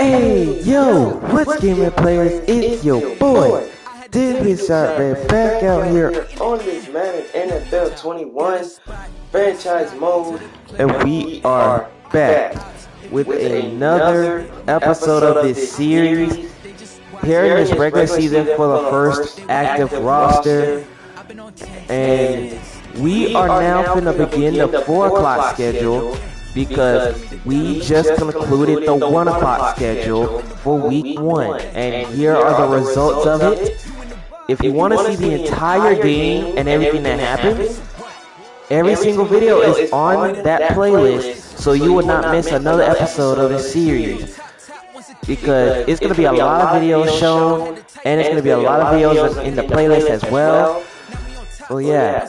Hey, yo, what's gaming players? It's your boy, David Shotman, back out here on this Madden NFL 21 franchise mode, and we are back with another episode of this series. Here in this regular season for the first active roster, and we are now finna begin the 4 o'clock schedule, because we just concluded the 1 o'clock schedule for week 1, and here are the results of it. If you want to see the entire game and everything that happens, every single video is on that playlist, so you will not miss another episode of this series, because it's going to be a lot of videos shown, and it's going to be a lot of videos in the playlist as well. So yeah.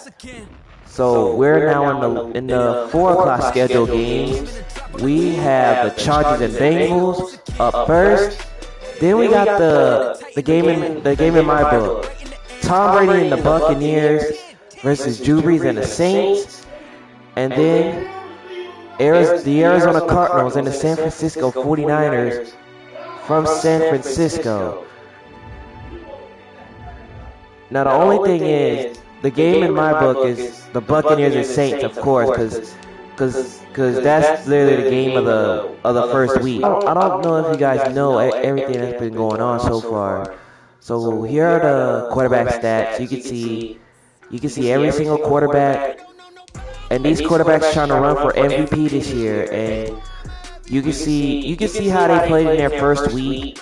So we're now in the 4 o'clock schedule games. We have the Chargers and Bengals up first. Then we got the game in my book. Tom Brady and the Buccaneers versus Drew Brees and the Saints. And then the Arizona Cardinals and the San Francisco 49ers from San Francisco. Now the only thing is, the game in my book is the Buccaneers and Saints, of course, because that's literally the game of the first week. I don't know if you guys know everything that's been going on so far. So here are the quarterback stats. You can see every single quarterback, and these quarterbacks trying to run for MVP this year, and you can see how they played in their first week.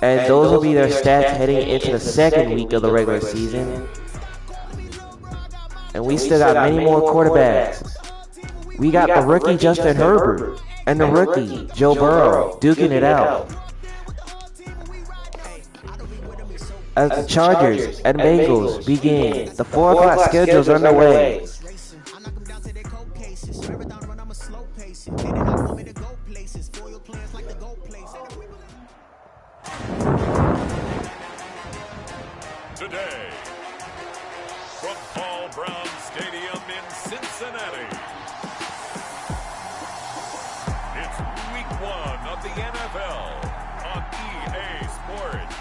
And those will be their stats heading into the second week of the regular season. And we still got many more quarterbacks. We got the rookie Justin Herbert and the rookie Joe Burrow duking it out, as the Chargers and Bengals begin. The 4 o'clock schedule's underway. Today, from Paul Brown Stadium in Cincinnati, it's week 1 of the NFL on EA Sports.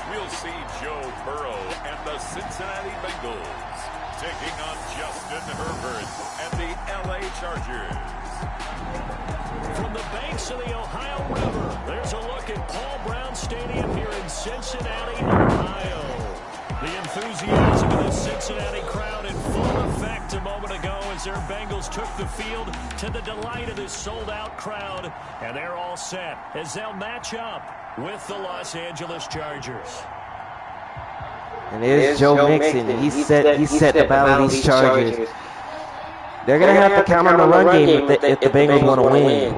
We'll see Joe Burrow and the Cincinnati Bengals taking on Justin Herbert and the LA Chargers. From the banks of the Ohio River, there's a look at Paul Brown Stadium here in Cincinnati, Ohio. The enthusiasm of the Cincinnati crowd in full effect a moment ago as their Bengals took the field, to the delight of this sold-out crowd. And they're all set as they'll match up with the Los Angeles Chargers. And there's Joe Mixon. He set the battle of these Chargers. They're going to have to count on the run game if the Bengals want to win.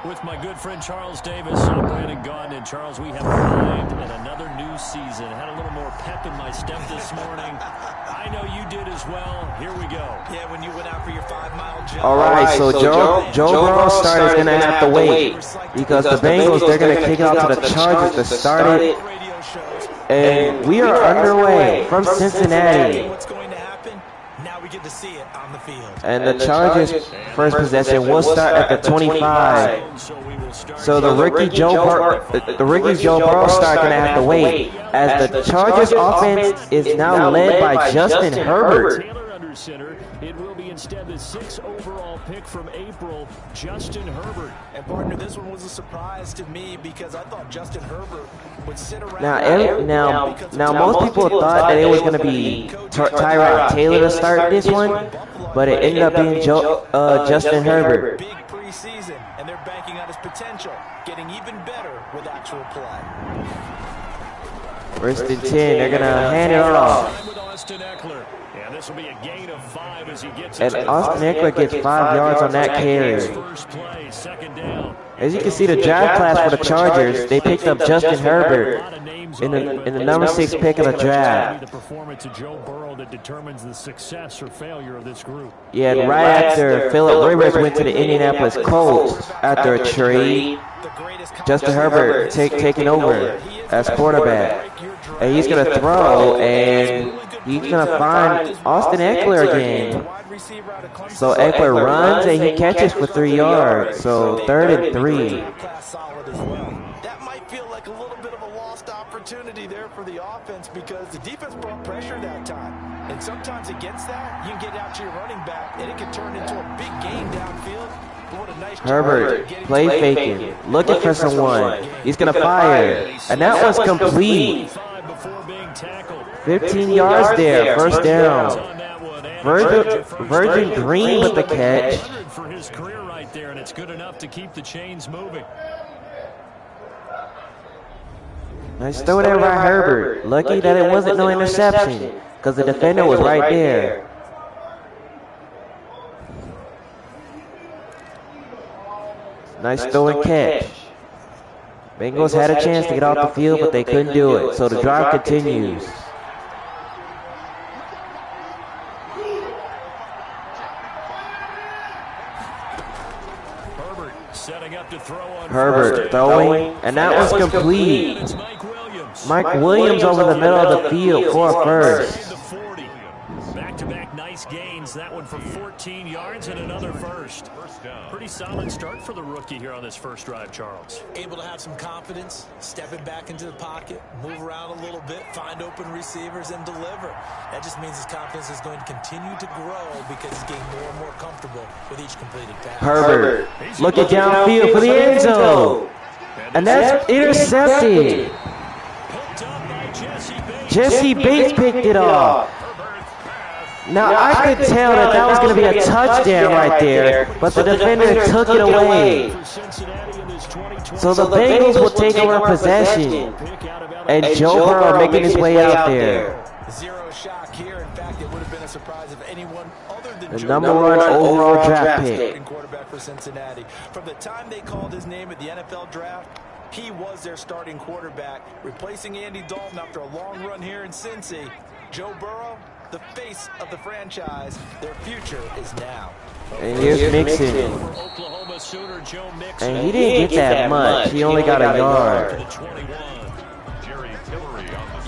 With my good friend Charles Davis, I'm Brandon Gaudin. And Charles, we have arrived in another new season. Had a little more pep in my step this morning. I know you did as well. Here we go. Yeah, when you went out for your 5-mile jump. All right, so Joe Burrow's start is going to have to wait, because the Bengals, they're going to kick it out to the Chargers to start it. And we are underway from Cincinnati. What's going to happen? Now we get to see it on the field. And the Chargers' first possession will start at the 25. So the rookie Joe Burrow start going to have to wait, as the Chargers' offense is now led by Justin Herbert. It will be instead the 6th overall pick from April, Justin Herbert. And partner, this one was a surprise to me, because I thought Justin Herbert would sit around. Now most people thought that it was going to be Tyrod Taylor to start this one, but it ended up being Justin Herbert. Big preseason, and they're banking on his potential, getting even better with actual play. First and 10, they're going to hand it off. Austin Eckler. And this will be a gain of 5 as he gets And Austin Eckler gets 5 yards on that carry. First play, second down. As you can see, the draft class for the Chargers, they picked up Justin Herbert in the number 6 pick of the draft. The performance of Joe Burrow that determines the success or failure of this group. Yeah, and right after Phillip Rivers went to the Indianapolis Colts after a trade, Justin Herbert taking over as quarterback. And he's going to throw, and he's going to find Austin Eckler again. So Eckler runs, and he catches for 3 yards. So 3rd and 3. That might feel like a little bit of a lost opportunity there for the offense because the defense brought pressure that time. And sometimes against that, you can get out to your running back, and it can turn into a big game downfield. Herbert, play faking, looking for someone. He's going to fire. And that was complete. 15 yards there, first down. Virgin Green with the catch. For his career right there, and it's good enough to keep the chains moving. Nice throw there by Herbert. Lucky that it wasn't no interception because the defender was right there. Nice throw and catch. Bengals had a chance to get off the field, but they couldn't do it. So the drive continues. Herbert throwing, and that was complete. Mike Williams over the middle of the field for a first. Back-to-back nice gains. That one for 14 yards and another first. Pretty solid start for the rookie here on this first drive, Charles. Able to have some confidence, stepping back into the pocket, move around a little bit, find open receivers, and deliver. That just means his confidence is going to continue to grow because he's getting more and more comfortable with each completed pass. Herbert looking downfield for the end zone. And that's intercepted. Jesse Bates picked it off. Now, I could tell that was going to be a touchdown right there, but the defender took it away. So the Bengals will take over possession. And Joe Burrow making his way out there. Zero shock here. In fact, it would have been a surprise if anyone other than the number 1 overall draft pick. Quarterback for Cincinnati. From the time they called his name at the NFL draft, he was their starting quarterback, replacing Andy Dalton after a long run here in Cincy. Joe Burrow, the face of the franchise. Their future is now. And here's Mixon. And he didn't get that much. He only got a yard.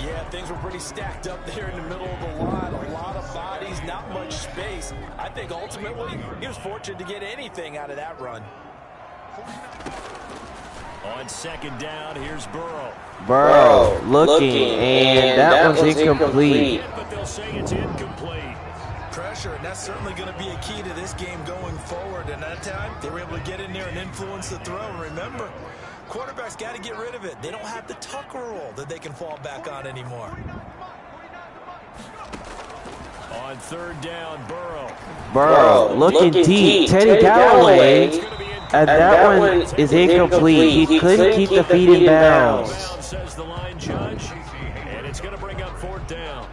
Yeah, things were pretty stacked up there in the middle of the line. A lot of bodies, not much space. I think ultimately he was fortunate to get anything out of that run. On second down, here's Burrow. Burrow looking, and that one's incomplete. But they'll say it's incomplete. Pressure, and that's certainly going to be a key to this game going forward. And that time, they were able to get in there and influence the throw. And remember, quarterbacks got to get rid of it. They don't have the Tucker rule that they can fall back on anymore. On third down, Burrow. Burrow looking deep. Teddy Galloway. And that one is incomplete. He couldn't keep the feet in bounds. Says the line judge, and it's going to bring up fourth down.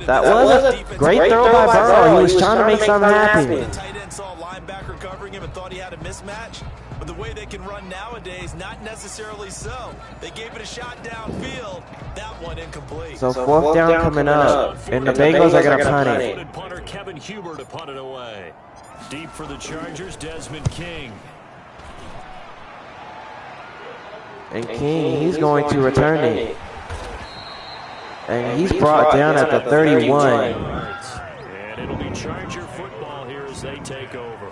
That was a great throw by Burrow. He was trying to make something happen. The tight end saw a linebacker covering him and thought he had a mismatch. But the way they can run nowadays, not necessarily so. They gave it a shot downfield. That one incomplete. So fourth down coming up, and the Bengals are going to punt it. Punter Kevin Huber to punt it away. Deep for the Chargers, Desmond King. And King, he's going to return it. And he's brought down at the 31. And it'll be Charger football here as they take over.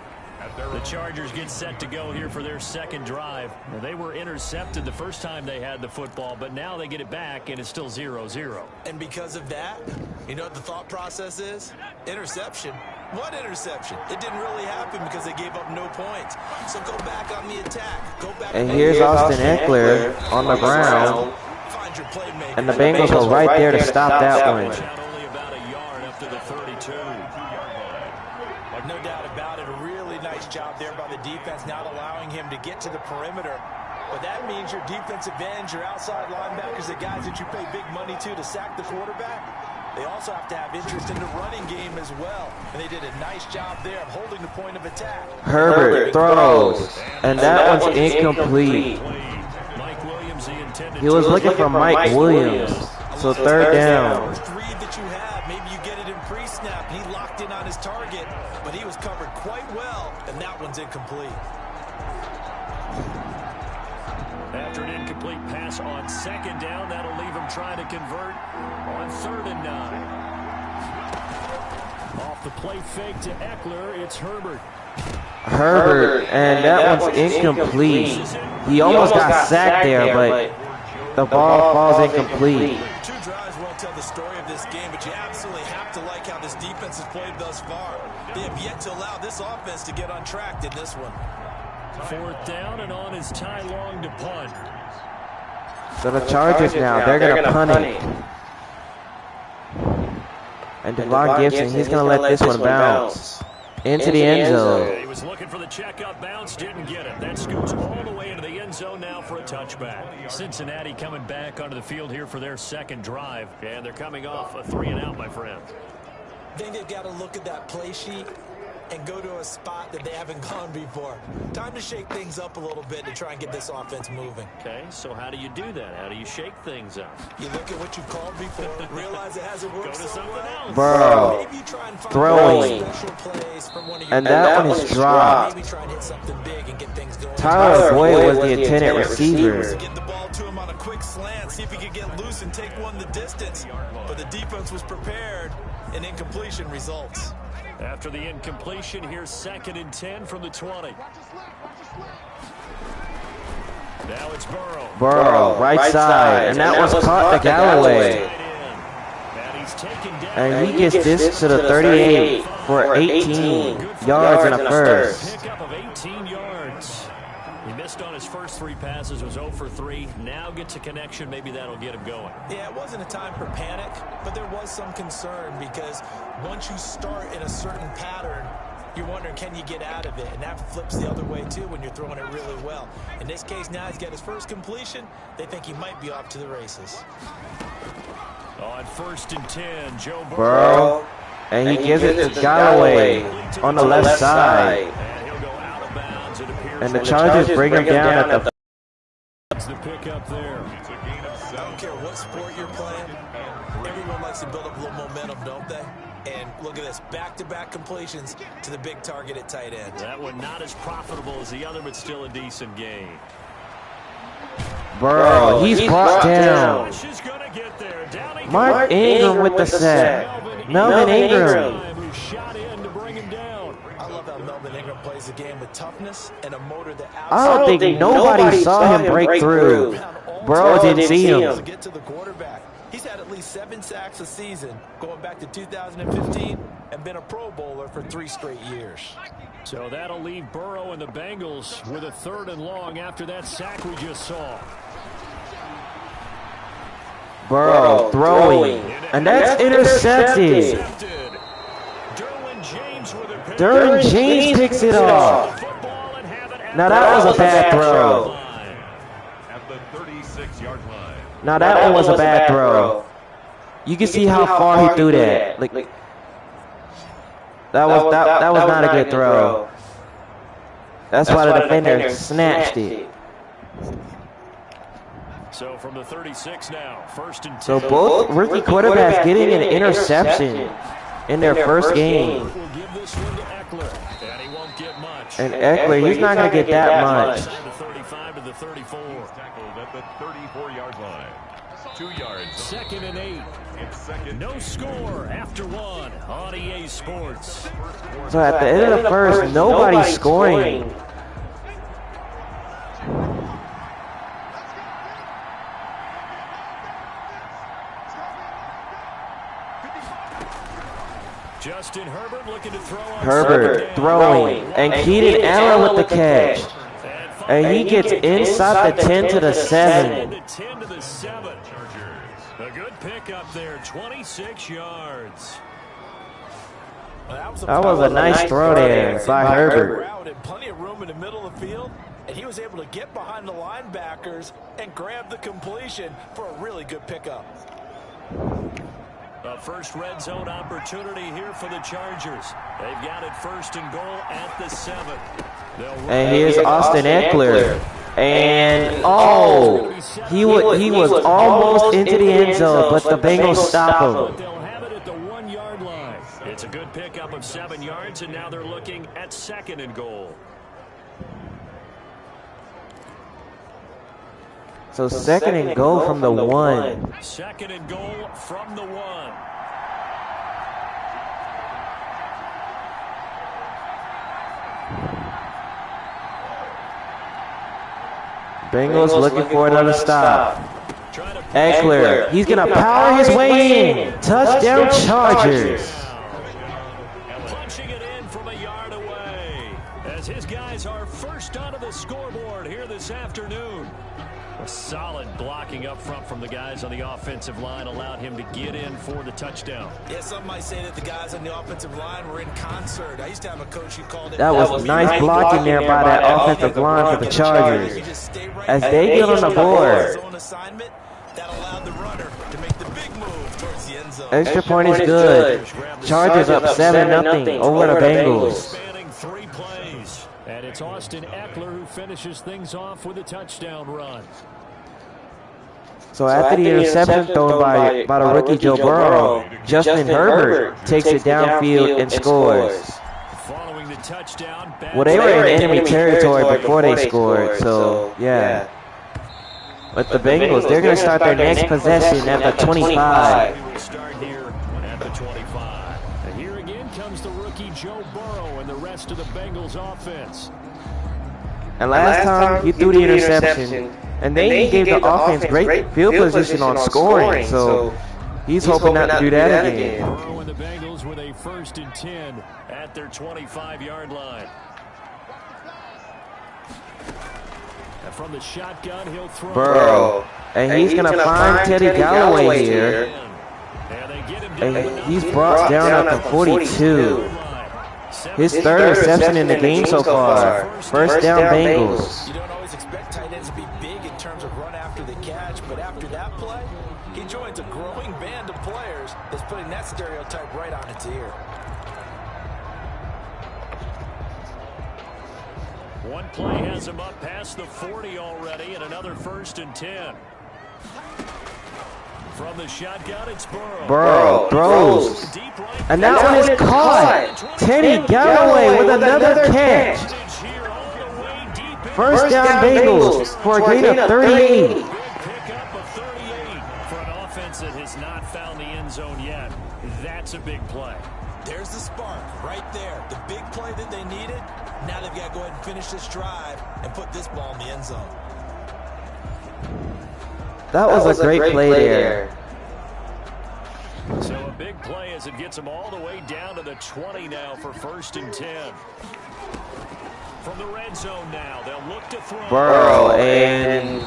The Chargers get set to go here for their second drive. Now, they were intercepted the first time they had the football, but now they get it back, and it's still 0-0. And because of that, you know what the thought process is? Interception. What interception? It didn't really happen because they gave up no points. So go back on the attack. Go back. And here's Austin Eckler on the ground. Find your playmaker. And the Bengals are right there to stop that one. Only about a yard up to the 32. No doubt about it. A really nice job there by the defense, not allowing him to get to the perimeter. But that means your defensive ends, your outside linebackers, the guys that you pay big money to sack the quarterback, They also have to have interest in the running game as well. And they did a nice job there of holding the point of attack. Herbert throws, and that one's incomplete. He was looking for Mike Williams, so third down. First read that you have, maybe you get it in pre-snap. He locked in on his target, but he was covered quite well, and that one's incomplete. After an incomplete pass on second down, that'll leave him trying to convert on 3rd and 9. Off the play fake to Eckler, it's Herbert. Herbert, and that one's incomplete. He almost got sacked there, but the ball falls incomplete. 2 drives won't tell the story of this game, but you absolutely have to like how this defense has played thus far. They have yet to allow this offense to get on track in this one. 4th down, and on is Ty Long to punt. So the Chargers now, they're going to punt it. And Devon Gibson, he's going to let this one bounce into the end zone. He was looking for the checkup bounce, didn't get it. That scoots all the way into the end zone now for a touchback. Cincinnati coming back onto the field here for their second drive, and they're coming off a 3-and-out, my friend. I think they've got to look at that play sheet and go to a spot that they haven't gone before. Time to shake things up a little bit to try and get this offense moving. Okay, so how do you do that? How do you shake things up? You look at what you called before, realize it hasn't worked Go to something else. Burrow, Maybe you try and find throwing, special plays from one of your and that one is dropped. Maybe try and hit something big and get things going. Tyler Boyd was the intended receiver. Get the ball to him on a quick slant, see if he could get loose and take one the distance. But the defense was prepared, and incompletion results. After the incompletion, here's 2nd and 10 from the 20. Now it's Burrow. Burrow, right side, and that was caught to Galloway. And he gets this to the 38 for 18 yards and a first. Pickup of 18 yards. He missed on his first 3 passes, was 0 for 3. Now gets a connection. Maybe that'll get him going. Yeah, it wasn't a time for panic, but there was some concern because once you start in a certain pattern, you're wondering, can you get out of it? And that flips the other way, too, when you're throwing it really well. In this case, now he's got his first completion. They think he might be off to the races. On 1st and 10, Joe Burrow, and he gives it to Galloway on the left side. And he'll go out of bounds, it appears. And the Chargers bring him down at the... That's the pickup there. I don't care what sport you're playing. Everyone likes to build up a little momentum, don't they? And look at this, back-to-back completions to the big target at tight end. That one not as profitable as the other, but still a decent gain. Burrow, he's brought down. She's gonna get there. Mark Ingram with the sack. Melvin Ingram. Who shot in to bring him down. I love how Melvin Ingram plays the game with toughness and a motor that I don't think nobody saw him break through. Burrow didn't see him. To get to the quarterback. He's had at least 7 sacks a season going back to 2015 and been a Pro Bowler for 3 straight years. So that'll leave Burrow and the Bengals with a 3rd and long after that sack we just saw. Burrow throwing, and that's intercepted. Derwin James picks it off. Now that was a bad throw. Now that one was a bad throw. You can see how far he threw that. Like that was not a good throw. That's why the defender snatched it. So from the 36 now, 1st and 10. So both rookie quarterbacks getting an interception in their first game. We'll give this one to Eckler, and he won't get much. And Eckler, he's not going to get that much. The 35 to the 34. Tackled at the 34-yard line. 2 yards. 2nd and 8. No score after 1 on EA Sports. So at the end of the first, nobody's scoring. Justin Herbert looking to throw on Herbert throwing, and Keenan Allen with the catch. And he gets inside the 10 to the 7. The 10 to the 7. A good pickup there, 26 yards. That was a nice throw there by Herbert. Plenty of room in the middle of the field, and he was able to get behind the linebackers and grab the completion for a really good pickup. A first red zone opportunity here for the Chargers. They've got it first and goal at the 7. And here's Austin Eckler. And oh, he was almost into the end zone, but the Bengals stop him. They'll have it at the 1-yard line. It's a good pickup of 7 yards, and now they're looking at 2nd and goal. So 2nd and goal from the 1. 2nd and goal from the 1. Bengals looking for another stop. Eckler, he's going to power his way in. Touchdown Chargers. Punching it in from a yard away as his guys are first onto the scoreboard here this afternoon. A solid blocking up front from the guys on the offensive line allowed him to get in for the touchdown. Yeah, some might say that the guys on the offensive line were in concert. I used to have a coach who called it. That was nice blocking there by that offensive line for the Chargers. As they get on the board. That allowed the runner to make the big move towards the end zone. Extra point is good. Chargers up 7-0 over the Bengals. Spanning 3 plays. And it's Austin Eckler who finishes things off with a touchdown run. So after the interception thrown by the rookie Joe Burrow, Justin Herbert takes it downfield and scores. Following the touchdown, well, they were in enemy territory before they scored, so yeah. But the Bengals, they're going to start their next possession at the 25. We will start here at the 25. And here again comes the rookie Joe Burrow and the rest of the Bengals offense. And last time he threw the interception, and then he gave the offense great field position on scoring, so he's hoping not to do that again. Burrow and the Bengals with a 1st and 10 at their 25-yard line. And from the shotgun, he'll throw. Burrow, and he's going to find Teddy Galloway here. And he's brought down at the 42. His 3rd reception in the game so far. First down Bengals. You don't always expect tight ends to be big in terms of run after the catch, but after that play, he joins a growing band of players that's putting that stereotype right on its ear. One play has him up past the 40 already, and another 1st and 10. From the shotgun, it's Burrow. Burrow throws. And that one is caught. Teddy Galloway with another catch. First down Bengals for a gain of 38. Good pickup of 38 for an offense that has not found the end zone yet. That's a big play. There's the spark right there. The big play that they needed. Now they've got to go ahead and finish this drive and put this ball in the end zone. That was a great play there. So a big play as it gets them all the way down to the 20 now for 1st and 10. From the red zone now, they'll look to throw. Burrow, and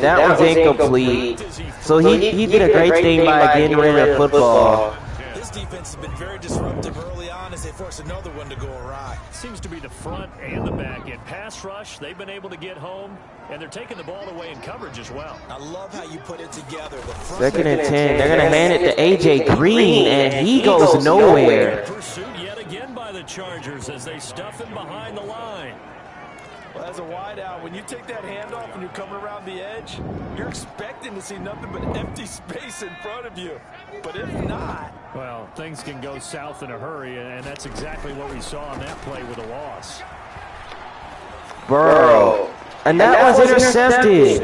that was incomplete. So he did a great thing by getting rid of the football. This defense has been very disruptive early on as they force another one to go awry. Seems to be the front and the back end. Pass rush, they've been able to get home, and they're taking the ball away in coverage as well. I love how you put it together. The 2nd and 10. They're going to hand it to A.J. Green, and he goes nowhere. Pursued yet again by the Chargers as they stuff him behind the line. Well, as a wideout, when you take that handoff and you're coming around the edge, you're expecting to see nothing but empty space in front of you. But if not... Well, things can go south in a hurry, and that's exactly what we saw on that play with a loss. Burrow. And that was intercepted.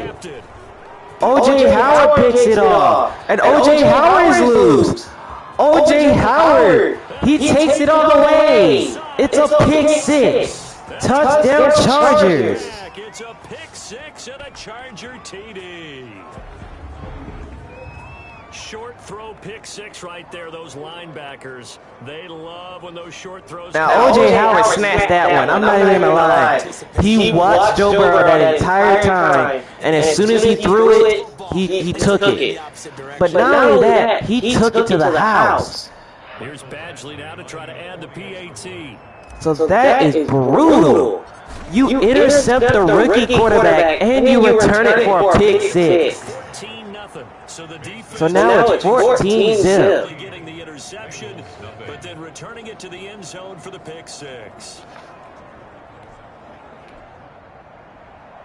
O.J. Howard picks it off. And O.J. Howard is loose. O.J. Howard. He takes it all the way. It's a pick 6. Touchdown Chargers. It's a pick 6 and a Charger TD. Short throw pick 6 right there. Those linebackers, they love when those short throws. Now O.J. Howard snatched that one. I'm not even going to lie. He watched Joe Burrow that entire time, and as soon as he threw it, he took it. But not only that, he took it to the house. Here's Badgley now to try to add the PAT. So that is brutal. You intercept the rookie quarterback and you return it for a pick 6. 14-0. So now it's 14-0. Getting the interception, but then returning it to the end zone for the pick six.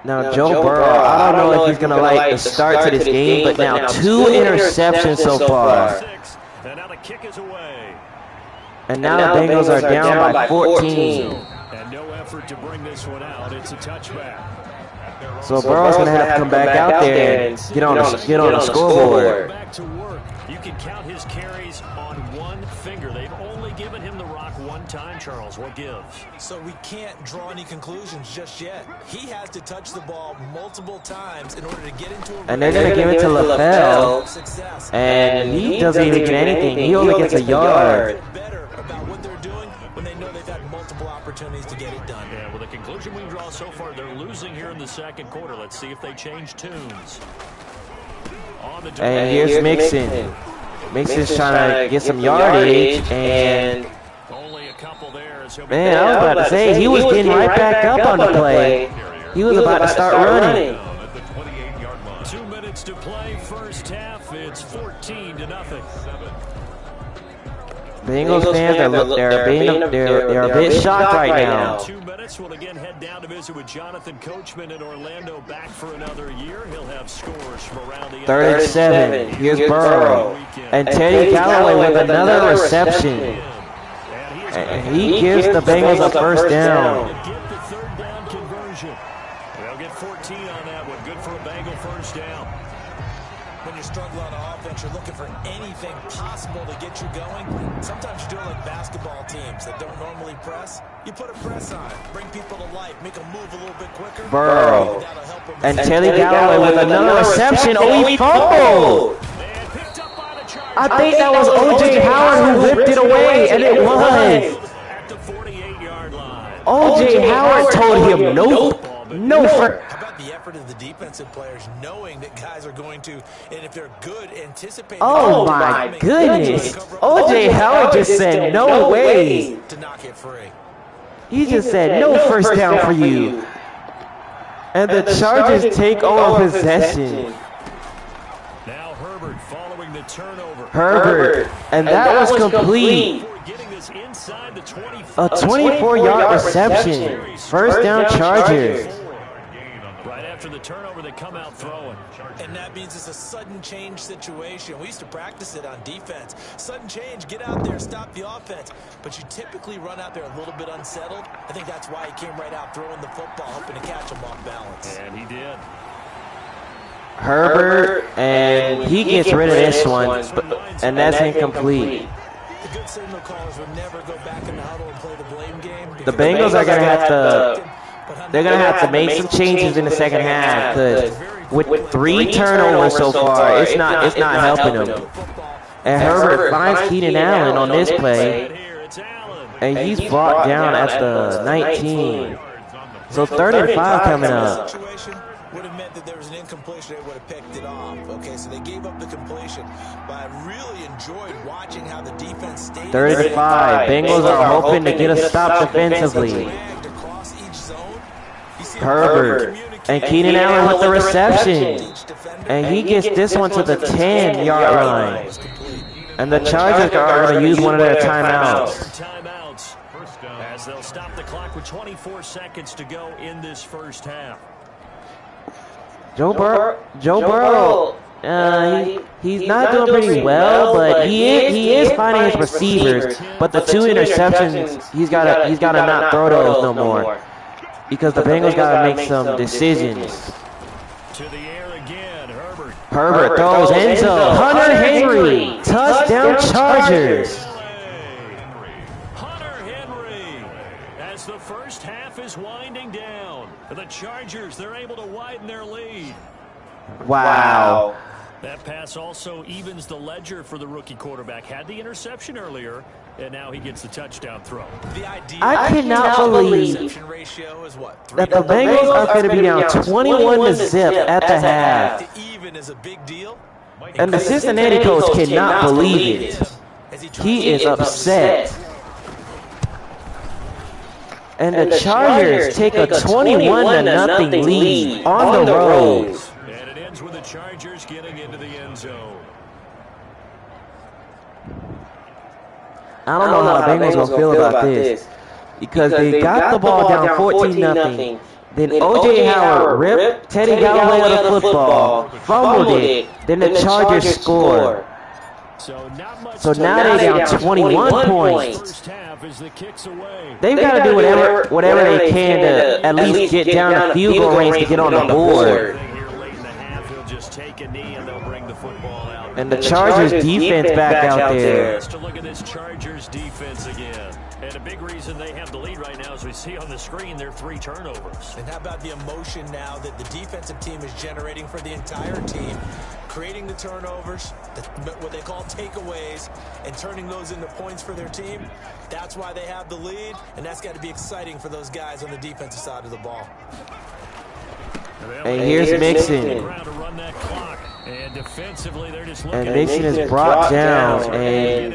Now Joe Burrow, I don't know if he's going to like the start to this game, but now 2 interceptions so far. And now the kick is away. And now the Bengals are down by 14. And no effort to bring this one out. It's a touchback. So Burrow's going to have to come back out there and get on the scoreboard. Back to work. You can count his carries on one finger. They've only given him the rock one time, Charles. What gives? So we can't draw any conclusions just yet. He has to touch the ball multiple times in order to get into a... And they're going to give it to LaFell, and he doesn't even get anything. He only gets a yard. Better about what they're doing when they know they've had multiple opportunities to get it done. Yeah, well, the conclusion we draw so far, they're losing here in the second quarter. Let's see if they change tunes. And here's Mixon. Mixon's trying to get some yardage, and only a couple there. Man, I was about to say, he was getting right back up on the play. He was about to start running. 2 minutes to play, first half. It's 14-0. Bengals fans they're a bit shocked right now. 2 minutes. We'll again head down to visit with Jonathan Coachman in Orlando, back for another year. He'll have scores from around the 3rd and 7. Here's Burrow. And Teddy Galloway with another reception. And he gives the Bengals a first down. Get the third down conversion. They'll get 14 on that one. Good for a Bengal first down. When you struggle on offense, you're looking for anything possible to get you going. Sometimes you do it like basketball teams that don't normally press. You put a press on it, bring people to life, make them move a little bit quicker. Burrow. And Teddy Galloway with another reception. Oh, he fumbled. I think that was O.J. Howard who whipped it away, and it was. At the 48-yard line. O.J. Howard told him nope. No. How about the effort of the defensive players knowing that guys are going to, and if they're good, anticipate. Oh my goodness. O.J. Howard just said no way. To knock it free. He just said no first down for you. And the Chargers take over possession. Now Herbert following the turnover. Herbert. And that was complete. A 24-yard reception. First down Chargers. Right after the turnover, they come out throwing. And that means it's a sudden change situation. We used to practice it on defense. Sudden change, get out there, stop the offense. But you typically run out there a little bit unsettled. I think that's why he came right out throwing the football, hoping to catch him off balance. And he did. Herbert, and he gets rid of this one, and that's incomplete. The good signal callers would never go back in the huddle and play the blame game. The Bengals are going to have to make some changes in the second half, because with 3 turnovers so far, it's not helping them. And Herbert finds Keenan Allen on this play, and he's brought down at the 19. So 3rd and 5 coming up. Would have meant that there was an incompletion, they would have picked it off. Okay, so they gave up the completion, but I really enjoyed watching how the defense stayed. 3rd and 5. Bengals are hoping to get a stop defensively. Herbert and Keenan Allen with the reception, and he gets this one to the 10-yard line. And the Chargers are going to use one of their timeouts. As they'll stop the clock with 24 seconds to go in this first half. Joe Burrow, he's not doing pretty well, but he is finding his receivers. But the 2 interceptions, he's gotta not throw those no more, because the Bengals gotta make some decisions. To the air again, Herbert throws end zone. Hunter Henry, touchdown Chargers. Hunter Henry, as the first half is winding down. The Chargers, they're able to widen their lead. Wow. That pass also evens the ledger for the rookie quarterback. Had the interception earlier, and now he gets the touchdown throw. I cannot believe that the Bengals are going to be down 21-0 at the half. And the Cincinnati coach cannot believe it. He is upset. And the Chargers take a 21-0 lead on the road. And it ends with the Chargers just getting into the end zone. I don't know how the Bengals going to feel about this because they got the ball down 14-0. Then O.J. Howard ripped Teddy Galloway out of the football, fumbled it, then the Chargers score. So now they're down 21 points. They've got to do whatever they can to at least get down the field goal range to get on the board. And the Chargers defense back out there. Let's look at this Chargers defense again. And a big reason they have the lead right now, as we see on the screen, they're 3 turnovers. And how about the emotion now that the defensive team is generating for the entire team, creating the turnovers, what they call takeaways, and turning those into points for their team? That's why they have the lead, and that's got to be exciting for those guys on the defensive side of the ball. And here's Mixon. And defensively, they're just and Mixon is brought down, and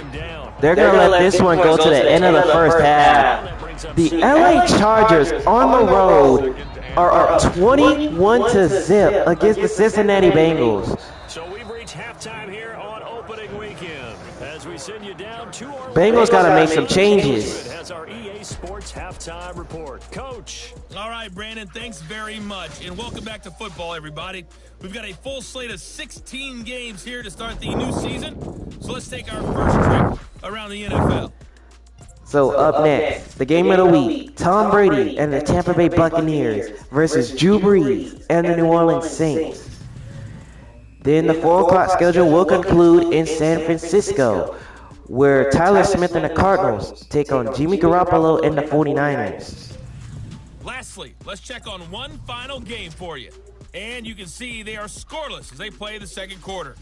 they're going to let this one go to the end of the first half. The LA Chargers on the road are up 21-0 against the Cincinnati Bengals. So we've reached halftime here on opening weekend. As we send you down to our Bengals got to make some changes. Has our EA Sports halftime report. Coach. All right, Brandon, thanks very much. And welcome back to football, everybody. We've got a full slate of 16 games here to start the new season. So let's take our first trip around the NFL. So up next, the game of the week, Tom Brady and the Tampa Bay Buccaneers versus Drew Brees and the New Orleans Saints. Then the 4 o'clock schedule will conclude in San Francisco, where Tyler Smith and the Cardinals take on Jimmy Garoppolo and the 49ers. Lastly, let's check on one final game for you. And you can see they are scoreless as they play the second quarter.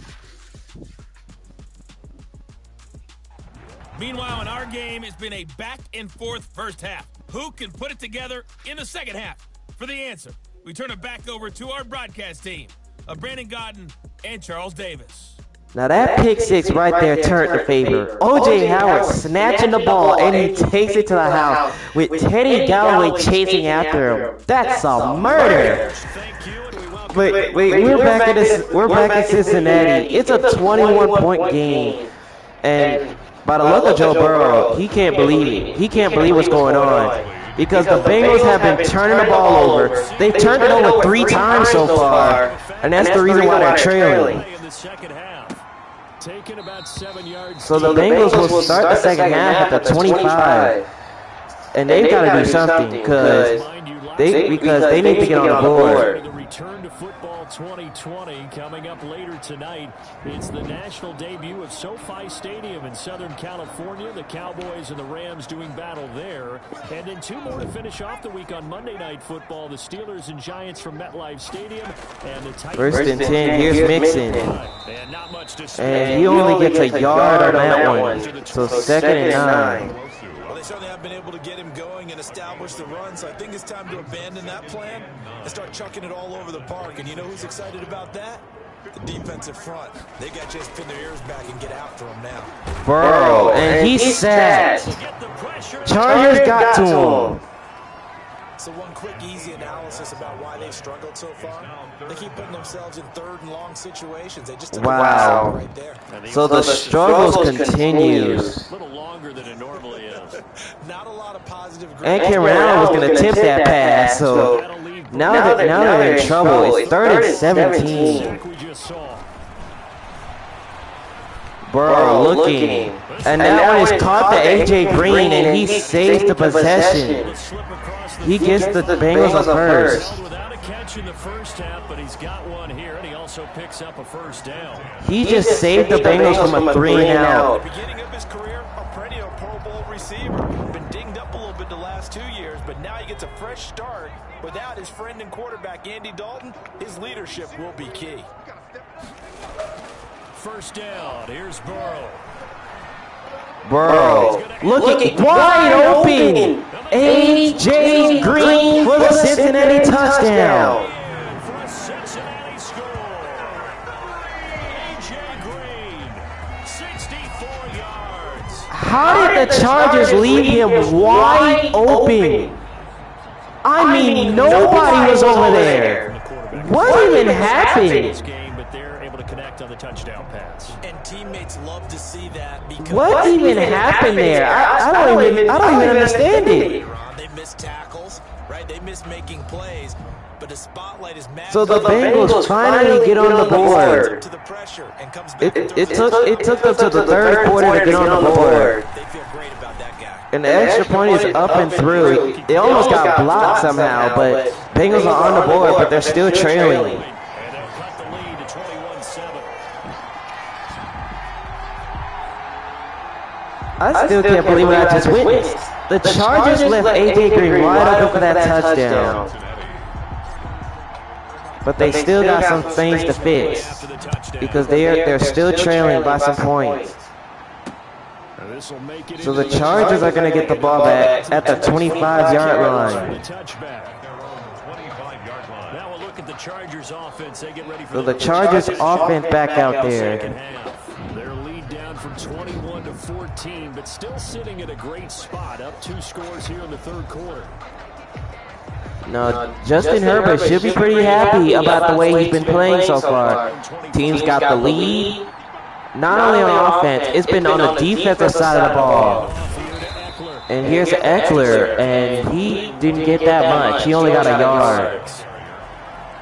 Meanwhile, in our game, it's been a back-and-forth first half. Who can put it together in the second half? For the answer, we turn it back over to our broadcast team of Brandon Godden and Charles Davis. Now that pick six right there turned the favor. O.J. Howard snatching the ball, and he takes it to the house with Teddy Galloway chasing after him. That's a murder. Wait, we're back in Cincinnati. It's a 21-point game, and by the look of Joe Burrow, he can't believe it. He can't believe what's going on because the Bengals have been turning the ball over. They've turned it over 3 times so far, and that's the reason why they're trailing. So the Bengals will start the second half at the 25, and they've got to do something because they need to get on the board. The return to football 2020 coming up later tonight. It's the national debut of SoFi Stadium in Southern California. The Cowboys and the Rams doing battle there. And then 2 more to finish off the week on Monday Night Football. The Steelers and Giants from MetLife Stadium. And the Titans. First and 10, here's Mixon. And not much to say. And he only gets a yard on that one. So second and 9. They certainly have been able to get him going and establish the run, so I think it's time to abandon that plan and start chucking it all over the park. And you know who's excited about that? The defensive front. They got to just pin their ears back and get after him now. Burrow, and he's sacked. Chargers got to him. So one quick, easy analysis about why they've struggled so far. They keep putting themselves in 3rd and long situations. They just took wow. right there. So the struggles continues. A little longer than it normally is. Not a lot of positive. And Cameron Allen was going to tip that pass. So now they're in trouble. It's 3rd and 17. Burrow looking. And that one is caught to A.J. Green, and he saves the possession. He gets the Bengals a first. Without a catch in the first half, but he's got one here, and he also picks up a first down. He just saved the Bengals from a 3-and-out. At the beginning of his career, a perennial Pro Bowl receiver. Been dinged up a little bit the last 2 years, but now he gets a fresh start. Without his friend and quarterback, Andy Dalton, his leadership will be key. First down, here's Burrow. Burrow looking wide open. A.J. Green for the Cincinnati touchdown. For a Cincinnati score. A.J. Green, 64 yards. How did the Chargers leave him wide open? I mean, nobody was over there. What even happened? But they're able to touchdown pass. And teammates love to see that because What even happened there? I don't even understand it. they miss tackles, right? They miss making plays. But the spotlight is magic. So the Bengals finally get on the board. To the pressure and comes back It took them to the third quarter to get on the board. They feel great about that guy. And the extra point is up and through. It almost got blocked somehow, but Bengals are on the board, but they're still trailing. And they'll cut the lead to 21-7. I still can't believe what I just witnessed. The Chargers left A.J. Green wide open for that touchdown. But they still got some things to fix because they're still trailing by some points. So the Chargers are going to get the ball back at the 25-yard line. Now we'll look at the Chargers offense. They get ready for So the Chargers offense back out there. Their lead down from 21 to 14, but still sitting at a great spot, up 2 scores here in the third quarter. No, Justin Herbert should be pretty happy about the way he's been playing so far. Team's got the lead. Not only on offense, it's been on the defensive side of the ball. And here's Eckler, and he didn't get that much. He only got a yard.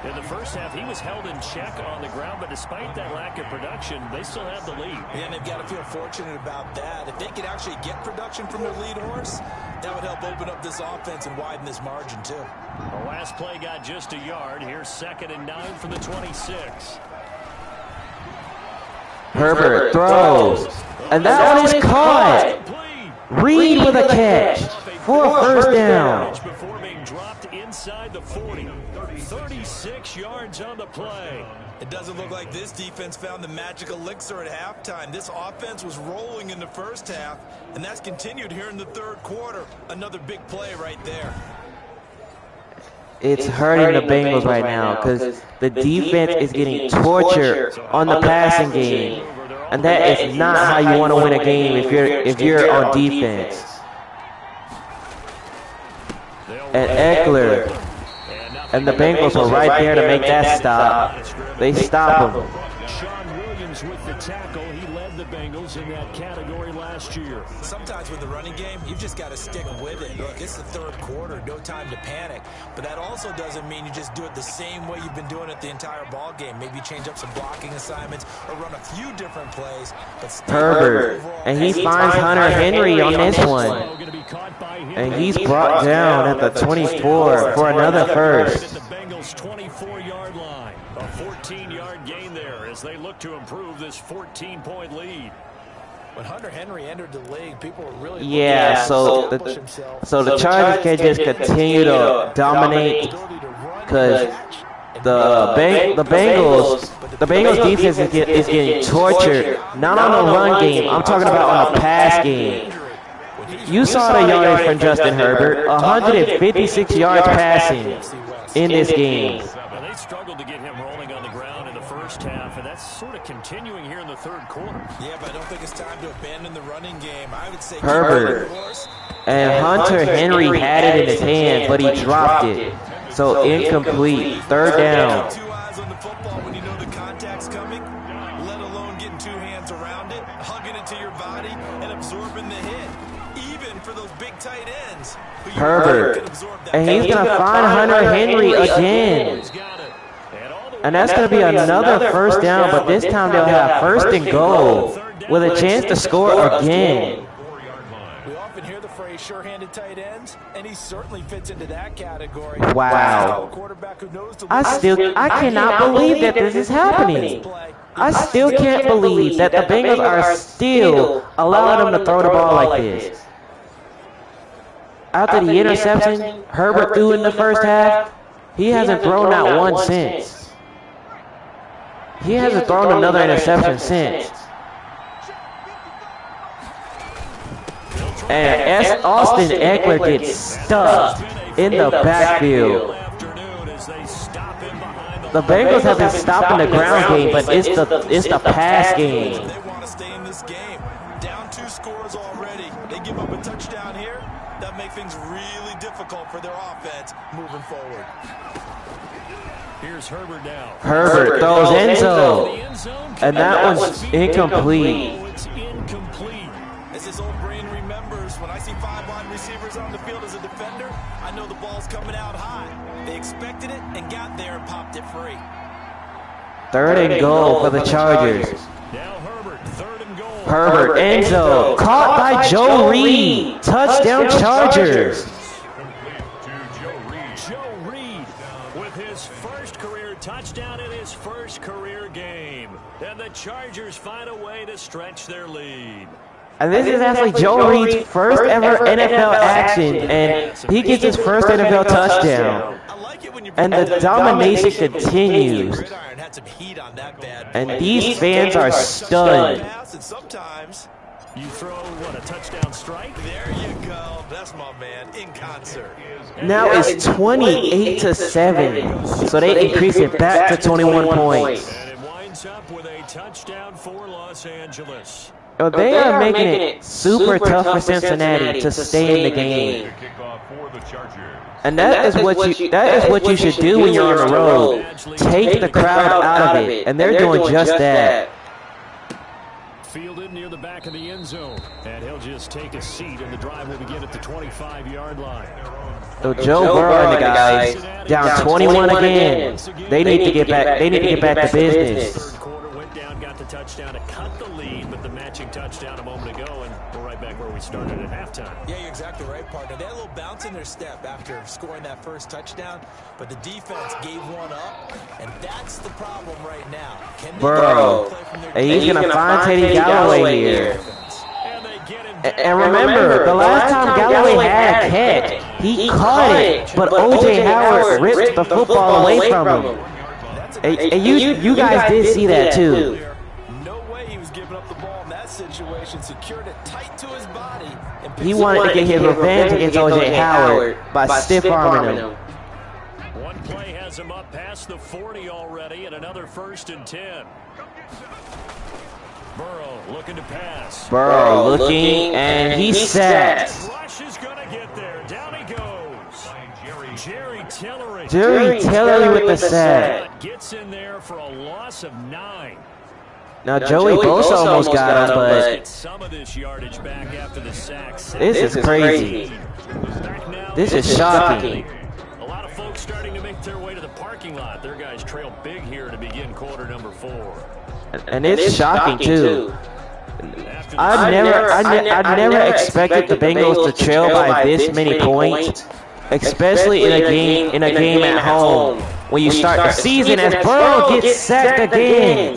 In the first half, he was held in check on the ground, but despite that lack of production, they still have the lead. And they've got to feel fortunate about that. If they could actually get production from their lead horse, that would help open up this offense and widen this margin, too. The last play got just a yard. Here's 2nd and 9 from the 26. Herbert throws, and that one is caught. Reed with a catch for a first down. Before being dropped inside the 40. 36 yards on the play. It doesn't look like this defense found the magic elixir at halftime. This offense was rolling in the first half, and that's continued here in the third quarter. Another big play right there. It's hurting the Bengals right now because the defense is getting tortured on the passing game. And that is not how you want to win a game if you're on defense. And Eckler and the Bengals are right there to make that stop. They stop him. Sean Williams with the tackle. He led the Bengals in that category last year. Sometimes with the running game, you've just got to stick with it. Look, it's the third quarter, no time to panic. But that also doesn't mean you just do it the same way you've been doing it the entire ball game. Maybe change up some blocking assignments or run a few different plays. But Herbert, and he finds Hunter Henry on this one. And he's brought down at the 24 for another first. The Bengals 24-yard line. A 14-yard gain there as they look to improve this 14-point lead. When Hunter Henry entered the league, people were really so the Chargers can just continue to dominate because the Bengals defense is getting tortured. Not on the run game. I'm talking about on the pass game. You saw the yardage from Justin Herbert, 156 yards passing in this game. They struggled to get him rolling on the ground in the first half, and that's sort of continuing here in the third quarter. Yeah, but I don't think it's time to abandon the running game. I would say Herbert and Hunter Henry had it in his hands, but he dropped it. So incomplete. Third down. 2 eyes on the football when you know the contact's coming, let alone getting 2 hands around it, hugging it to your body, and absorbing the hit. Even for those big tight ends. Herbert. And he's going to find Hunter Henry again. And that's going to be another first down, but this time they'll have 1st and goal with a chance to score again. We often hear the phrase sure-handed tight ends, and he certainly fits into that category. Wow. I cannot believe that this is happening. I still can't believe that the Bengals are still allowing them to throw the ball like this. After the interception Herbert threw in the first half, he hasn't thrown that one since. He hasn't thrown another interception since. And Austin Eckler gets stuck in the backfield. The Bengals have been stopping the ground game, but it's the pass game. They want to stay in this game. Down 2 scores already. They give up a touchdown here. That makes things really difficult for their offense moving forward. Here's Herbert now. Herbert throws end zone. And that one's incomplete. Oh, it's incomplete. As his old brain remembers, when I see 5 wide receivers on the field as a defender, I know the ball's coming out high. They expected it and got there and popped it free. 3rd and goal for the Chargers. Now Herbert, 3rd and goal. Herbert, end zone. Caught by Joe Reed. Touchdown Chargers. Joe Reed with his first career touchdown in his first career game. And the Chargers find a way to stretch their lead. And this is actually Joe Reed's first ever NFL action, and he gets his first NFL touchdown. And the domination continues. And these fans are stunned. You throw, what, a touchdown strike? There you go. That's my man, in concert. Now it's 28-7, so they increase it back to 21 points. And it winds up with a touchdown for Los Angeles. Oh, they are making it super tough for Cincinnati to stay in the game. And that is what you should do when you're on the road. Take the crowd out of it, and they're doing just that. Fielded near the back of the end zone, and he'll just take a seat, and the drive will begin at the 25-yard line. So Joe Burrow and the guys down 21 again. They need to get back. They need to get back to business. Third quarter went down, got the touchdown to cut the lead, but the matching touchdown a moment ago, and we're right back where we started at halftime. Yeah, you're exactly right, partner. They had a little bounce in their step after scoring that first touchdown, but the defense gave one up, and that's the problem right now. Burrow, and he's gonna find Teddy Galloway here. And remember, the last time Galloway had a catch, he caught it, but O.J. Howard ripped the football away from him. And you guys did see that too. No way he was giving up the ball in that situation. Secured it tight to his body. He wanted to get his revenge against O.J. Howard by stiff-arming him. One play has him up past the 40 already, and another 1st and 10. Burrow looking to pass. Burrow looking, and he's sacked. Rush is going to get there. Down he goes. Jerry Tillery with the sack. Gets in there for a loss of 9. Now Joey Bosa almost got him, but some of this yardage back after the sack. This is crazy. This is shocking. A lot of folks starting to make their way to the parking lot. Their guys trail big here to begin quarter number 4. And it's shocking too. I never expected the Bengals to trail by this many points, especially in a game at home when you start the season as Burrow gets sacked again.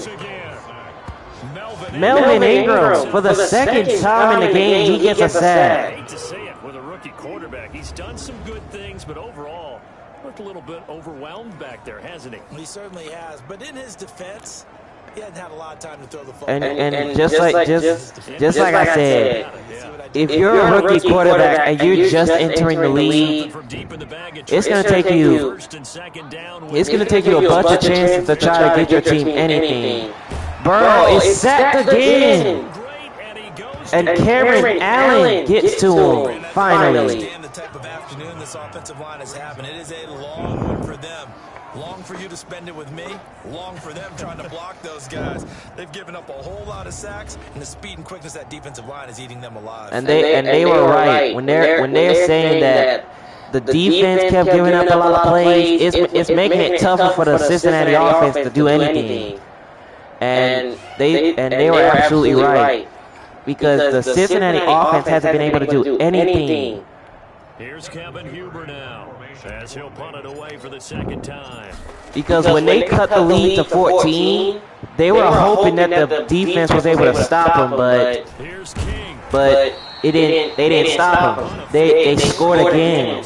Melvin Ingram, for the second time in the game, he gets a sack. I hate to say it, with a rookie quarterback, he's done some good things, but overall, looked a little bit overwhelmed back there, hasn't he? He certainly has, but in his defense, he hadn't had a lot of time to throw the football. And just like I said, if you're a rookie quarterback and you're just entering the league, it's going to take you a bunch of chances to try to get your team anything. Burrow is sacked again, and Cameron Allen gets to him finally. The type of afternoon this offensive line is having. It is a long one for them. Long for you to spend it with me. Long for them trying to block those guys. They've given up a whole lot of sacks, and the speed and quickness of that defensive line is eating them alive. And they were right when they're saying that the defense kept giving up a lot of plays. It's making it tougher for the Cincinnati offense to do anything. And they were absolutely right, because the Cincinnati offense hasn't been able to do anything. Here's Kevin Huber now, as he'll punt it away for the second time. Because when they cut the lead to 14, they were hoping that the defense was able to stop them, but they didn't stop them. They scored again.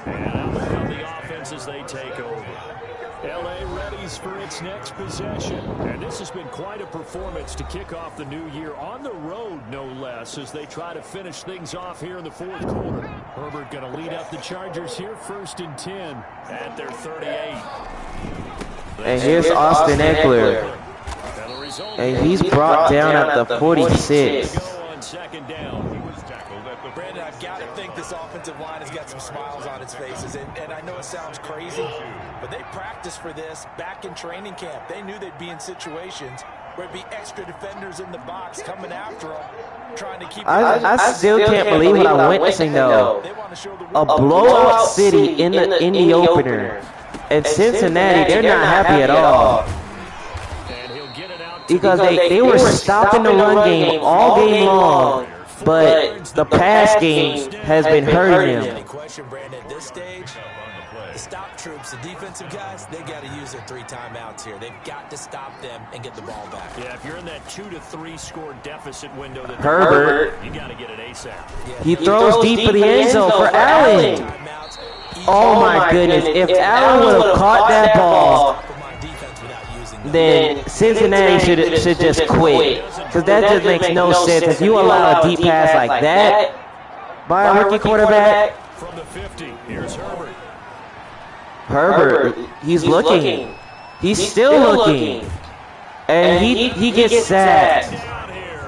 And the offense as they take over. LA readies for its next possession. And this has been quite a performance to kick off the new year on the road, no less, as they try to finish things off here in the 4th quarter. Herbert going to lead up the Chargers here, 1st and 10 at their 38. And here's Austin Eckler. And he's brought down at the 46. On second down. Brandon, I've got to think this offensive line has got some smiles on its faces. And I know it sounds crazy, but they practiced for this back in training camp. They knew they'd be in situations where it'd be extra defenders in the box coming after them, trying to keep. I still can't believe what I'm witnessing, though. A blowout city in the opener. And Cincinnati, they're not happy at all. Because they were stopping the run game all game long, but the pass game has been hurting them. Any question, Brandon, at this stage, the stop troops, the defensive guys, they got to use their 3 timeouts here. They've got to stop them and get the ball back. Yeah, if you're in that 2 to 3 score deficit window, that Herbert, you got to get it ASAP. Yeah, he throws deep for the end zone for Allen. Oh my goodness, if Allen would have caught that ball, then Cincinnati should just quit. Because that just makes no sense. If you allow a deep pass like that by a rookie quarterback, From the 50, here's Herbert. Herbert, he's looking. He's still looking. And he gets sacked.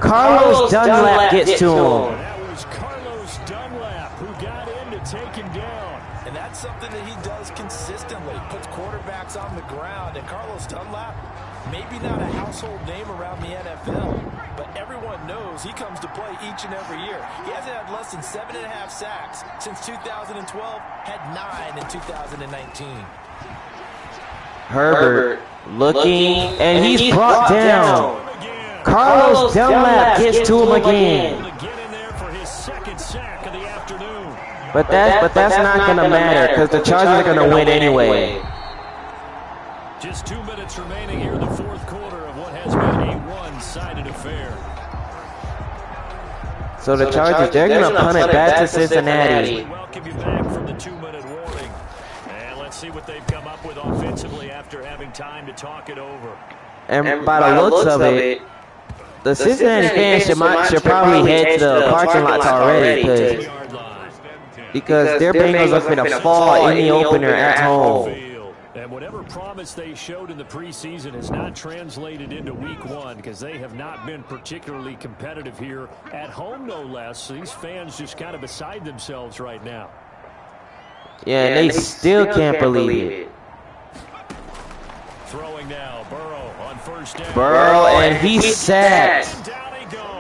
Carlos Dunlap gets to him. That was Carlos Dunlap who got in to take him down. And that's something that he does consistently, puts quarterbacks on the ground. And Carlos Dunlap, maybe not a household name around the NFL, but everyone knows he comes to play each and every year. He hasn't had less than 7.5 sacks since 2012, had 9 in 2019. Herbert looking, and he's brought down. Carlos Dunlap gets to him again. But that's not going to matter because the Chargers are going to win anyway. Just 2 minutes remaining here in the fourth quarter of what has been a one-sided affair. So the Chargers, they're going to punt it back to Cincinnati. Welcome you back from the 2-minute warning. And let's see what they've come up with offensively after having time to talk it over. And by the looks of it, the Cincinnati fans should probably head to the parking lots already because their Bengals are going to fall in the opener at home. And whatever promise they showed in the preseason has not translated into week 1 because they have not been particularly competitive here at home, no less. So these fans just kind of beside themselves right now. Yeah, and they still can't believe it. Throwing now, Burrow on first down. Burrow, and he's sacked.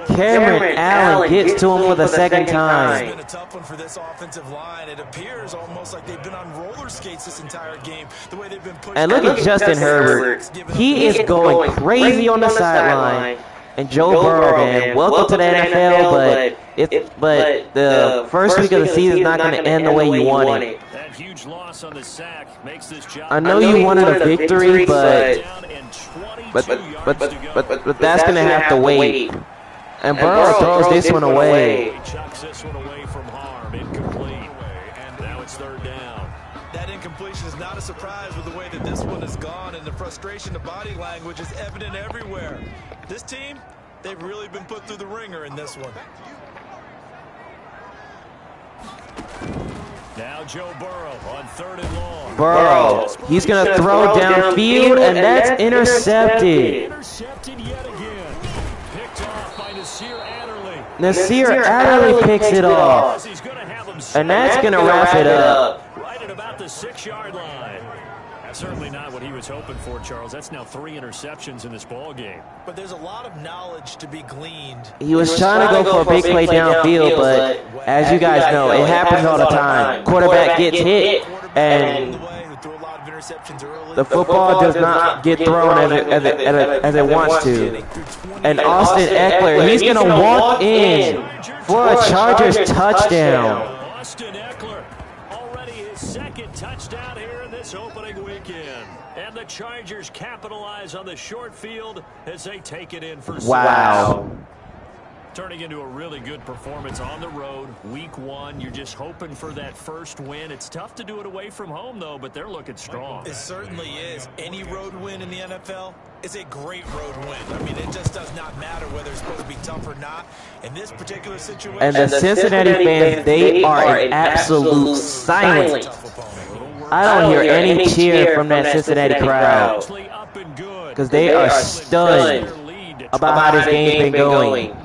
Cameron Allen gets to him for the second time. It's been a tough one for this offensive line. It appears almost like they've been on roller skates this entire game. The way they've been pushing. And look at Justin Herbert. He is going crazy on the sideline. And Joe Burrow, man, welcome to the NFL, but the first week of the season is not going to end the way you want it. That huge loss on the sack makes this job. I know you wanted a victory, but that's going to have to wait. And Burrow throws this one away. He chucks this one away from harm, incomplete. And now it's third down. That incompletion is not a surprise with the way that this one has gone, and the frustration, the body language is evident everywhere. This team, they've really been put through the ringer in this one. Now Joe Burrow on 3rd and long. Burrow, he's going to throw downfield, and that's intercepted. Intercepted yet again. Picked off by Nasir Adderley. Nasir Adderley picks it off. And that's going to wrap it up. Right at about the 6-yard line. That's certainly not what he was hoping for, Charles. That's now 3 interceptions in this ball game. But there's a lot of knowledge to be gleaned. He was trying to go for a big play downfield, but as you guys know, it happens all the time. Quarterback gets hit, and the football does not get thrown as it wants to. And Austin Eckler, he's going to walk in for a Chargers touchdown. Austin Eckler, already his 2nd touchdown here in this opening weekend. And the Chargers capitalize on the short field as they take it in for 6. Wow. Turning into a really good performance on the road. Week 1, you're just hoping for that first win. It's tough to do it away from home, though, but they're looking strong. It certainly is. Any road win in the NFL is a great road win. I mean, it just does not matter whether it's supposed to be tough or not. In this particular situation, and the Cincinnati fans, they are in absolute silence. I don't hear any cheer from that Cincinnati crowd because they are stunned about how this game's been going.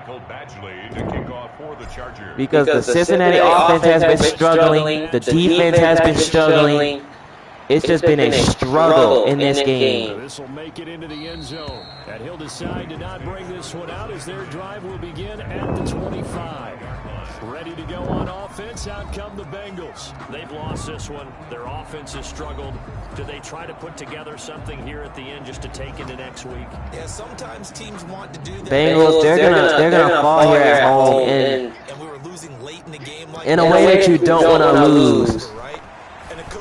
Michael Badgley to kick off for the Chargers. Because the Cincinnati offense has been struggling, the defense has been struggling. It's just been a struggle in this game. This will make it into the end zone. And he'll decide to not bring this one out as their drive will begin at the 25. Ready to go on offense. Out come the Bengals. They've lost this one. Their offense has struggled. Do they try to put together something here at the end just to take into next week? Yeah, sometimes teams want to do that. Bengals, they're gonna fall here at home, and we were losing late in the game in a way that you don't want to lose.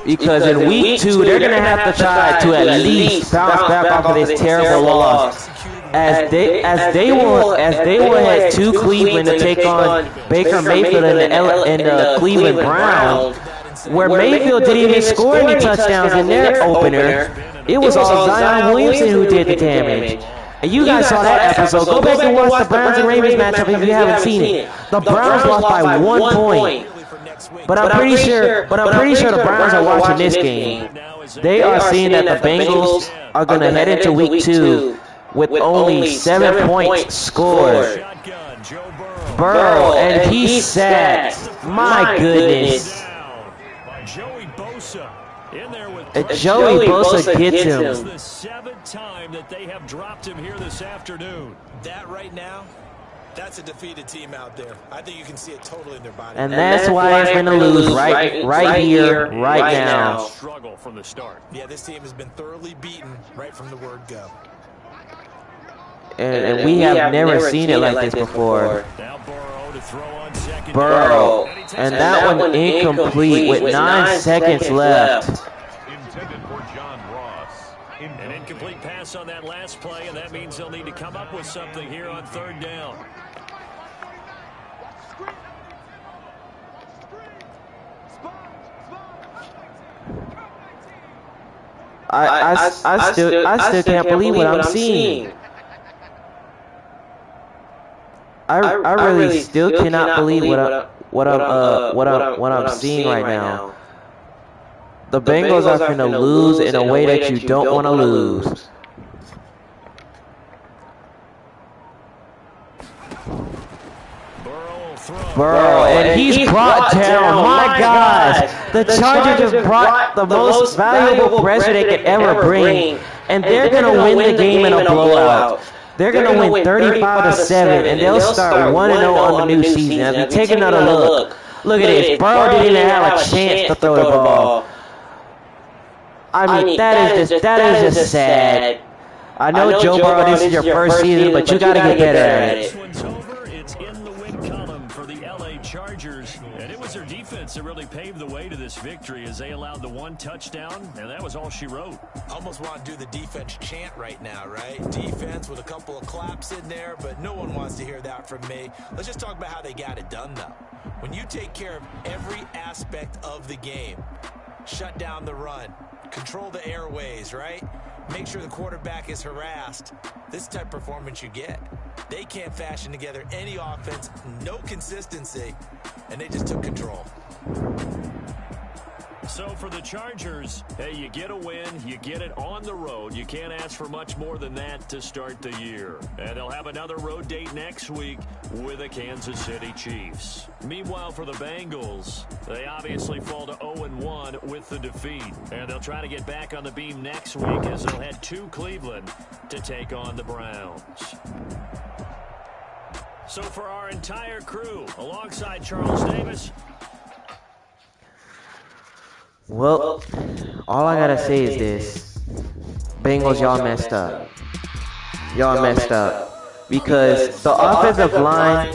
Because in week 2, they're going to have to try to at least bounce back off of this terrible loss. As they will head to Cleveland to take on Baker Mayfield and the Cleveland Browns, where Mayfield didn't even score any touchdowns in their opener. It was all Zion Williamson who did the damage. And you guys saw that episode. Go back and watch the Browns and Ravens matchup if you haven't seen it. The Browns lost by 1 point. But I'm pretty sure the Browns are watching this game. They are seeing that the Bengals are going to head into week 2 with only 7 points scored. Burrow, and he's sacked. My goodness. And Joey Bosa gets him. This is the 7th time that they have dropped him here this afternoon. That right now, that's a defeated team out there. I think you can see it totally in their body. And that's why it's going to lose right here, right now. Struggle from the start. Yeah, this team has been thoroughly beaten right from the word go. And we have never seen it like this before. Now Burrow to throw on second. Burrow. And that one incomplete with 9 seconds left. Intended for John Ross. An incomplete pass on that last play, and that means they'll need to come up with something here on 3rd down. I still can't believe what I'm seeing. I really still cannot believe what I'm seeing right now. The Bengals are going to lose in a way that you don't want to lose. Burrow, and he's brought down. My gosh, the Chargers just brought the most valuable pressure they could ever bring, and they're going to win the game in a blowout. They're going to win 35-7, and they'll start 1-0 on the new season. As we take another look, look at this. Burrow didn't even have a chance to throw the ball. I mean, that is just sad. I know Joe Burrow, this is your first season, but you got to get better at it. Chargers, and it was their defense that really paved the way to this victory as they allowed the 1 touchdown, and that was all she wrote. Almost want to do the defense chant right now, right? Defense with a couple of claps in there, but no one wants to hear that from me. Let's just talk about how they got it done, though. When you take care of every aspect of the game, shut down the run, control the airways, right? Make sure the quarterback is harassed. This is the type of performance you get. They can't fashion together any offense, no consistency, and they just took control. So for the Chargers, hey, you get a win, you get it on the road. You can't ask for much more than that to start the year. And they'll have another road date next week with the Kansas City Chiefs. Meanwhile, for the Bengals, they obviously fall to 0-1 with the defeat. And they'll try to get back on the beam next week as they'll head to Cleveland to take on the Browns. So for our entire crew, alongside Charles Davis, well, all I gotta say is this. Bengals, y'all messed up. Y'all messed up. Because the offensive line,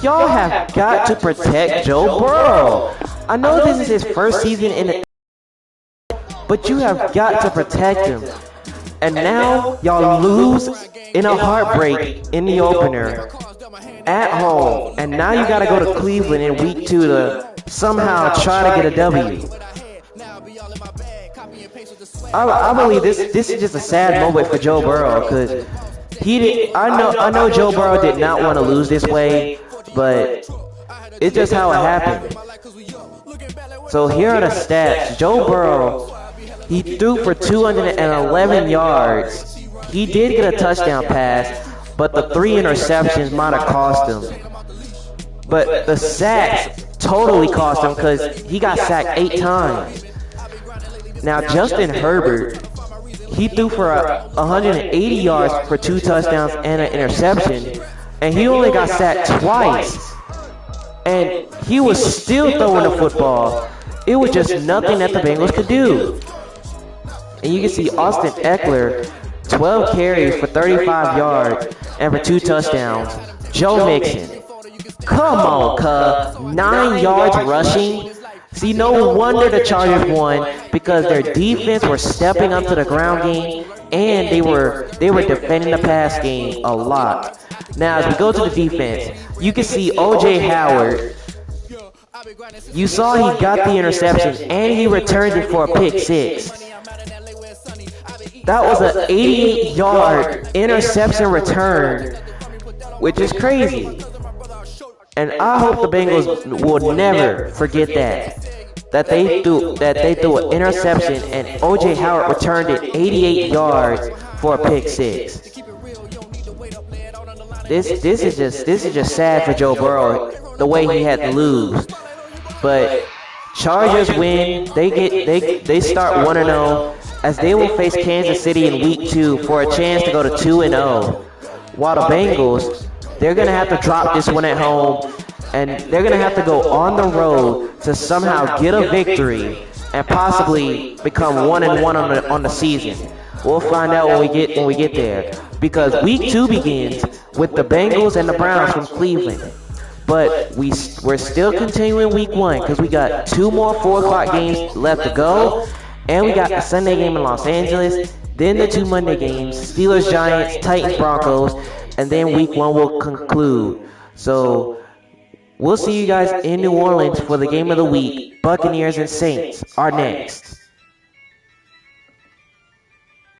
y'all have got to protect Joe Burrow. I know this is his first season in the, but you have got to protect him. And now y'all lose in a heartbreak in the opener at home. And now you gotta go to Cleveland in week 2 to somehow try to get a W. I believe this is just a sad moment for Joe Burrow because I know Joe Burrow did not want to lose this way, but it's just how it happened. So here are the stats. Joe Burrow, he threw for 211 yards. He did get a touchdown pass, but the 3 interceptions might have cost him. But the sacks totally cost him because he got sacked 8 times. Now, Justin Herbert, he threw for 180 yards for 2 touchdowns and an interception, and he only got sacked twice. And he was still throwing the football. It was just nothing that the Bengals could do. And you can see Austin Eckler, 12 carries for 35 yards and for 2 touchdowns. Joe Mixon, come on, cuz. 9 yards rushing. See, no wonder the Chargers won, because their defense were stepping up to the ground game, and they were defending the pass game a lot. Now, as we go to the defense, you can see O.J. Howard. You saw he got the interception, and he returned it for a pick 6. That was an 88-yard interception return, which is crazy. And I hope the Bengals will never forget that they threw an interception and O.J. Howard returned it 88 yards for a pick 6. This is just sad for Joe Burrow, the way he had to lose. But Chargers win. They start 1-0, as they will face Kansas City in week 2 for a chance to go to 2-0. While the Bengals, they're gonna have to drop this one at home, and they're gonna have to go on the road to somehow get a victory and possibly become 1-1 on the season. We'll find out when we get there, because week 2 begins with the Bengals and the Browns from Cleveland. But we're still continuing week 1, because we got 2 more 4 o'clock games left to go, and we got the Sunday game in Los Angeles, then the 2 Monday games, Steelers, Giants, Titans, Broncos, and then week 1 will conclude. So we'll see you guys in New Orleans for the game of the week. Buccaneers and Saints are next.